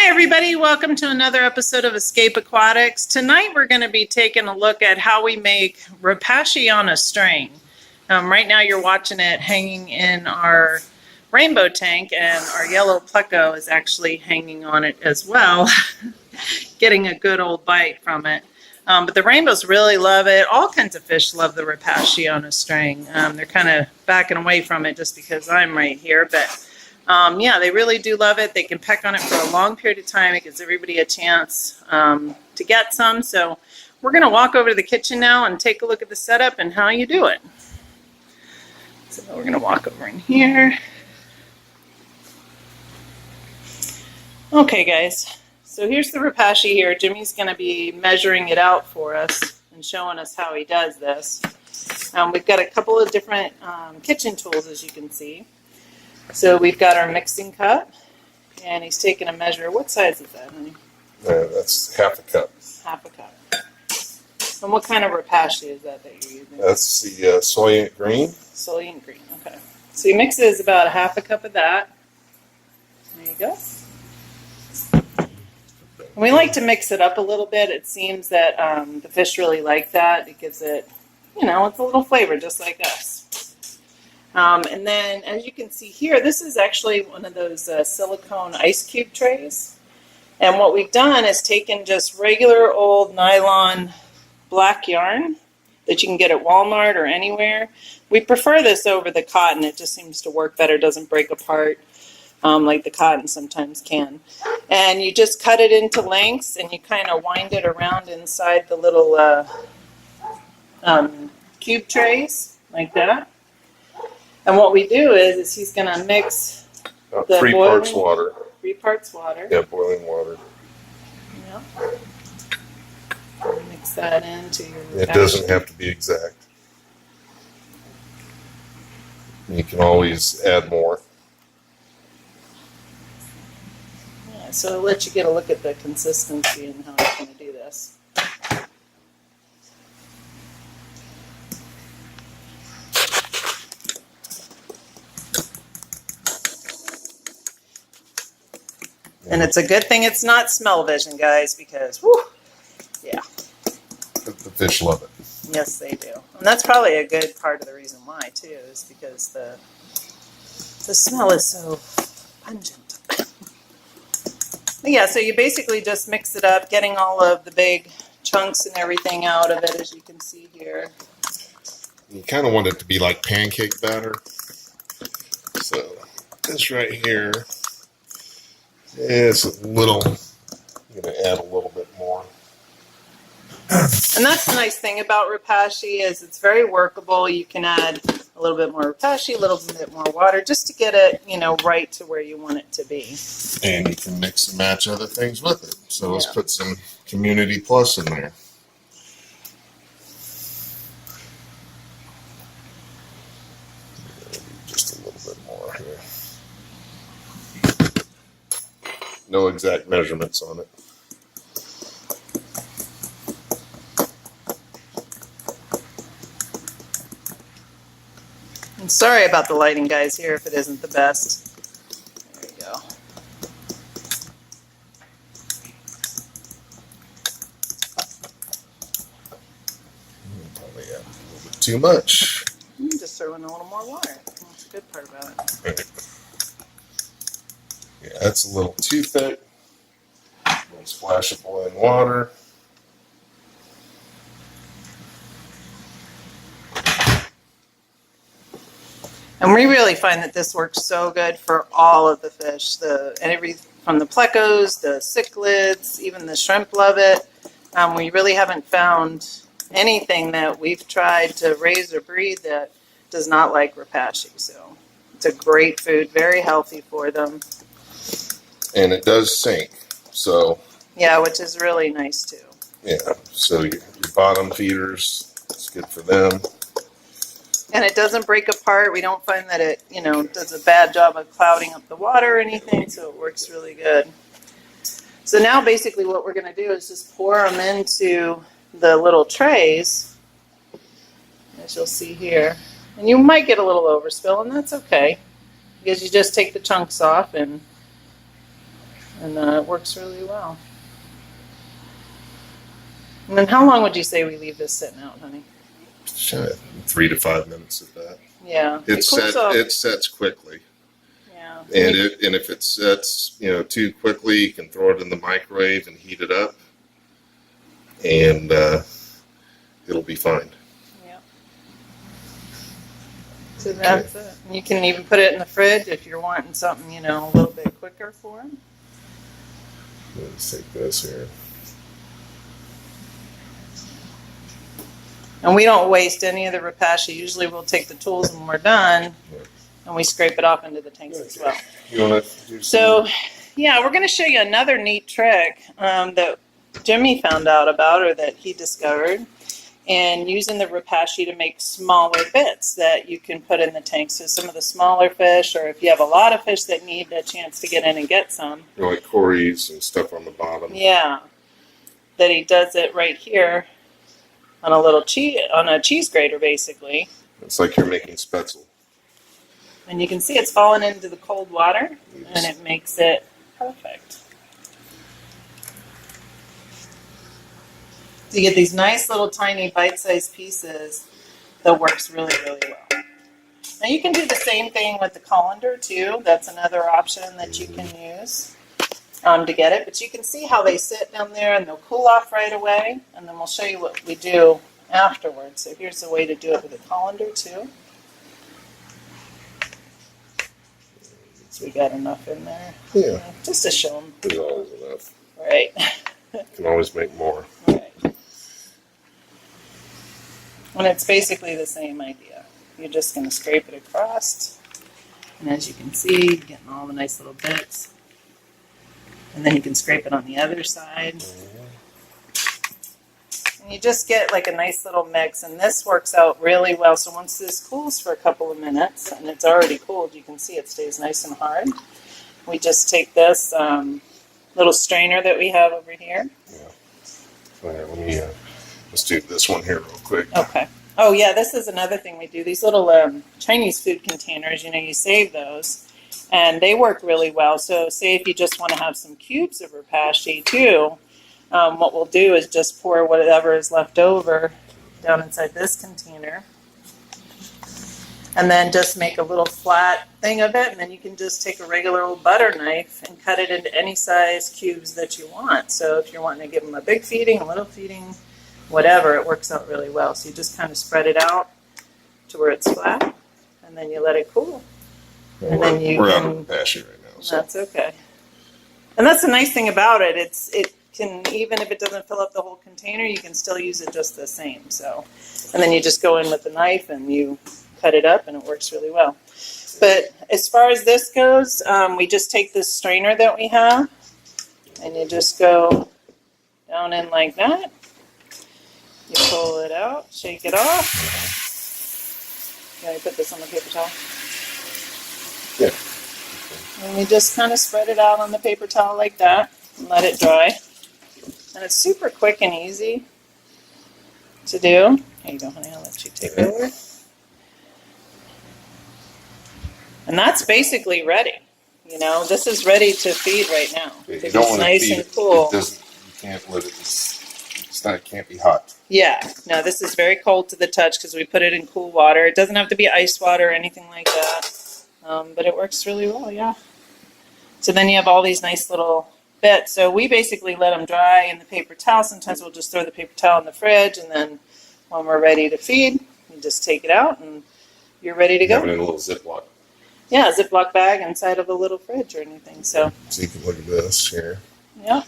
everybody, welcome to another episode of Escape Aquatics. Tonight we're going to be taking a look at how we make Rapashy on a string. Right now you're watching it hanging in our rainbow tank, and our yellow pleco is actually hanging on it as well, getting a good old bite from it. But the rainbows really love it. All kinds of fish love the Rapashy on a string. They're kind of backing away from it just because I'm right here, but yeah, they really do love it. They can peck on it for a long period of time. It gives everybody a chance to get some. So we're going to walk over to the kitchen now and take a look at the setup and how you do it. So we're going to walk over in here. Okay, guys. So here's the Rapashy here. Jimmy's going to be measuring it out for us and showing us how he does this. We've got a couple of different kitchen tools, as you can see. So we've got our mixing cup, and he's taking a measure. What size is that, honey? That's half a cup. Half a cup. And what kind of Rapashy is that you're using? That's the soylent green. Soylent green, okay. So he mixes about a half a cup of that. There you go. And we like to mix it up a little bit. It seems that the fish really like that. It gives it, you know, it's a little flavor just like us. And then, as you can see here, this is actually one of those silicone ice cube trays. And what we've done is taken just regular old nylon black yarn that you can get at Walmart or anywhere. We prefer this over the cotton. It just seems to work better, doesn't break apart like the cotton sometimes can. And you just cut it into lengths, and you kind of wind it around inside the little cube trays like that. And what we do is he's going to mix the 3 parts water. 3 parts water. Yeah, boiling water. Yeah. Mix that into your It doesn't have to be exact. You can always add more. Yeah, so I'll let you get a look at the consistency and how I'm going to do this. And it's a good thing it's not smell vision, guys, because, whew, yeah. The fish love it. Yes, they do. And that's probably a good part of the reason why, too, is because the smell is so pungent. But yeah, so you basically just mix it up, getting all of the big chunks and everything out of it, as you can see here. You kind of want it to be like pancake batter. So this right here. It's a little, I'm going to add a little bit more. And that's the nice thing about Rapashy is it's very workable. You can add a little bit more Rapashy, a little bit more water, just to get it, you know, right to where you want it to be. And you can mix and match other things with it. So let's put some Community Plus in there. Just a little bit more here. No exact measurements on it. I'm sorry about the lighting, guys, here if it isn't the best. There you go. Probably add a little bit too much. Just throw in a little more water. That's the good part about it. Right. Yeah, that's a little too thick. A little splash of boiling water. And we really find that this works so good for all of the fish. From the plecos, the cichlids, even the shrimp love it. We really haven't found anything that we've tried to raise or breed that does not like Rapashy. So it's a great food, very healthy for them. And it does sink, so. Yeah, which is really nice too. Yeah, so your bottom feeders, it's good for them. And it doesn't break apart. We don't find that it, you know, does a bad job of clouding up the water or anything, so it works really good. So now basically what we're going to do is just pour them into the little trays, as you'll see here. And you might get a little overspill, and that's okay, because you just take the chunks off and And it works really well. And then how long would you say we leave this sitting out, honey? 3 to 5 minutes at that. Yeah. It sets quickly. Yeah. And if it sets, too quickly, you can throw it in the microwave and heat it up, and it'll be fine. Yeah. So that's it. And you can even put it in the fridge if you're wanting something, a little bit quicker for them. Let's take this here. And we don't waste any of the Rapashy. Usually we'll take the tools when we're done, and we scrape it off into the tanks as well. You want to do So, yeah, we're going to show you another neat trick that Jimmy found out about, or that he discovered, and using the Rapashy to make smaller bits that you can put in the tank. So some of the smaller fish, or if you have a lot of fish that need a chance to get in and get some. like cories and stuff on the bottom. Yeah, that he does it right here on a cheese grater, basically. It's like you're making spetzel. And you can see it's falling into the cold water, and it makes it perfect. So you get these nice little tiny bite-sized pieces that works really, really well. Now you can do the same thing with the colander too. That's another option that you can use to get it. But you can see how they sit down there, and they'll cool off right away. And then we'll show you what we do afterwards. So here's the way to do it with a colander too. So we got enough in there. Yeah. Just to show them. There's always enough. Right. You can always make more. Right. And it's basically the same idea. You're just going to scrape it across. And as you can see, you're getting all the nice little bits. And then you can scrape it on the other side. And you just get like a nice little mix. And this works out really well. So once this cools for a couple of minutes, and it's already cooled, you can see it stays nice and hard. We just take this little strainer that we have over here. Yeah. So here, let's do this one here real quick. Okay. Oh yeah, this is another thing we do. These little Chinese food containers, you save those, and they work really well. So say if you just want to have some cubes of Rapashy too, what we'll do is just pour whatever is left over down inside this container, and then just make a little flat thing of it, and then you can just take a regular old butter knife and cut it into any size cubes that you want. So if you're wanting to give them a big feeding, a little feeding, whatever, it works out really well. So you just kind of spread it out to where it's flat, and then you let it cool. Well, and then we're out of Rapashy right now. So. That's okay. And that's the nice thing about it. It can, even if it doesn't fill up the whole container, you can still use it just the same. So, and then you just go in with the knife and you cut it up, and it works really well. But as far as this goes, we just take this strainer that we have, and you just go down in like that. You pull it out, shake it off. Can I put this on the paper towel? Yeah. And you just kind of spread it out on the paper towel like that and let it dry. And it's super quick and easy to do. Here you go, honey. I'll let you take over. And that's basically ready. This is ready to feed right now. You don't want to nice feed and cool. You can't let it. It can't be hot. Yeah, no, this is very cold to the touch because we put it in cool water. It doesn't have to be ice water or anything like that, but it works really well, yeah. So then you have all these nice little bits. So we basically let them dry in the paper towel. Sometimes we'll just throw the paper towel in the fridge, and then when we're ready to feed, you just take it out, and you're ready to go. Have it in a little Ziploc. Yeah, a Ziploc bag inside of a little fridge or anything. So you can look at this here. Yeah.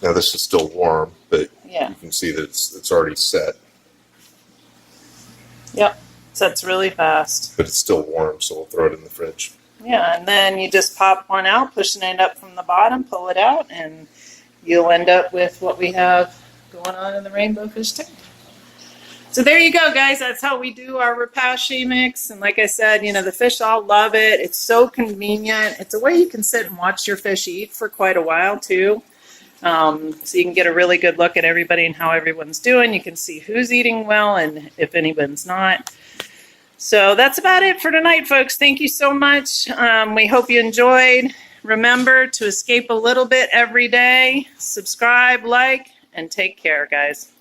Now this is still warm, but yeah, you can see that it's already set. Yep, sets really fast. But it's still warm, so we'll throw it in the fridge. Yeah, and then you just pop one out, pushing it up from the bottom, pull it out, and you'll end up with what we have going on in the rainbow fish tank. So there you go, guys. That's how we do our Rapashy mix. And like I said, the fish all love it. It's so convenient. It's a way you can sit and watch your fish eat for quite a while, too. So you can get a really good look at everybody and how everyone's doing. You can see who's eating well and if anyone's not. So that's about it for tonight, folks. Thank you so much. We hope you enjoyed. remember to escape a little bit every day. Subscribe, like, and take care, guys.